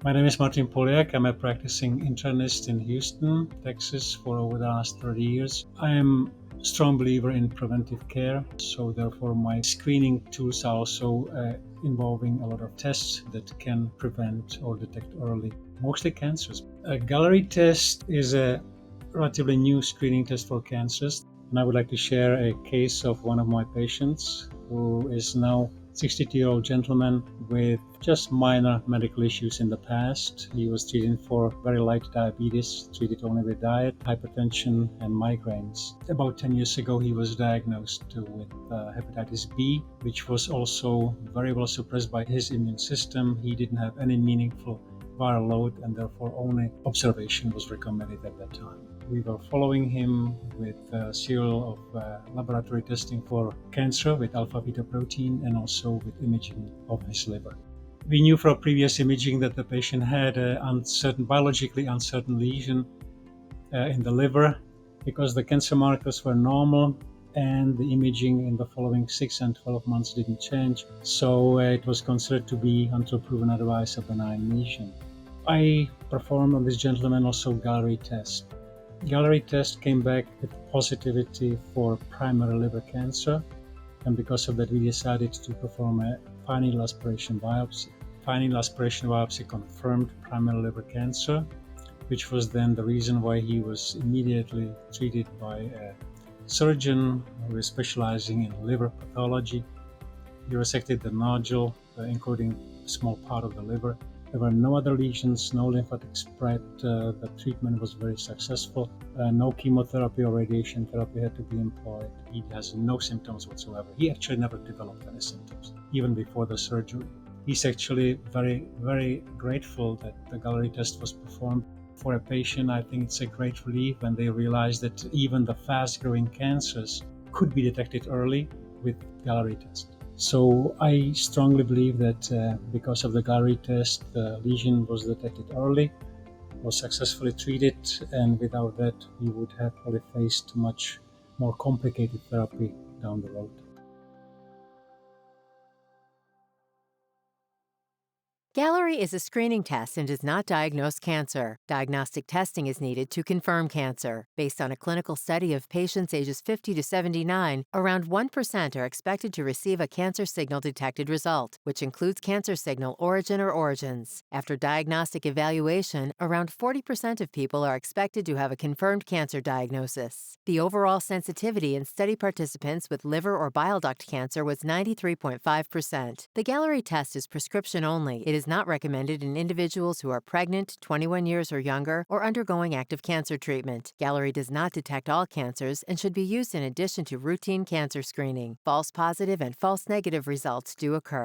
My name is Martin Poliak. I'm a practicing internist in Houston, Texas for over the last 30 years. I am a strong believer in preventive care, so therefore my screening tools are also involving a lot of tests that can prevent or detect early, mostly cancers. A Galleri test is a relatively new screening test for cancers, and I would like to share a case of one of my patients who is now 62-year-old gentleman with just minor medical issues in the past. He was treated for very light diabetes, treated only with diet, hypertension, and migraines. About 10 years ago, he was diagnosed with hepatitis B, which was also very well suppressed by his immune system. He didn't have any meaningful viral load, and therefore only observation was recommended at that time. We were following him with a serial of laboratory testing for cancer with alpha-fetoprotein and also with imaging of his liver. We knew from previous imaging that the patient had an biologically uncertain lesion in the liver because the cancer markers were normal and the imaging in the following 6 and 12 months didn't change. So it was considered to be, until proven otherwise, a benign lesion. I performed on this gentleman also Galleri test. Galleri test came back with positivity for primary liver cancer, and because of that we decided to perform a fine needle aspiration biopsy. Fine needle aspiration biopsy confirmed primary liver cancer, which was then the reason why he was immediately treated by a surgeon who is specializing in liver pathology. He resected the nodule, including a small part of the liver. There were no other lesions, no lymphatic spread. The treatment was very successful. No chemotherapy or radiation therapy had to be employed. He has no symptoms whatsoever. He actually never developed any symptoms, even before the surgery. He's actually very, very grateful that the Galleri test was performed. For a patient, I think it's a great relief when they realize that even the fast-growing cancers could be detected early with Galleri test. So I strongly believe that because of the Galleri test, the lesion was detected early, was successfully treated, and without that, we would have probably faced much more complicated therapy down the road. Galleri is a screening test and does not diagnose cancer. Diagnostic testing is needed to confirm cancer. Based on a clinical study of patients ages 50 to 79, around 1% are expected to receive a cancer signal detected result, which includes cancer signal origin or origins. After diagnostic evaluation, around 40% of people are expected to have a confirmed cancer diagnosis. The overall sensitivity in study participants with liver or bile duct cancer was 93.5%. The Galleri test is prescription only. It is not recommended in individuals who are pregnant, 21 years or younger, or undergoing active cancer treatment. Galleri does not detect all cancers and should be used in addition to routine cancer screening. False positive and false negative results do occur.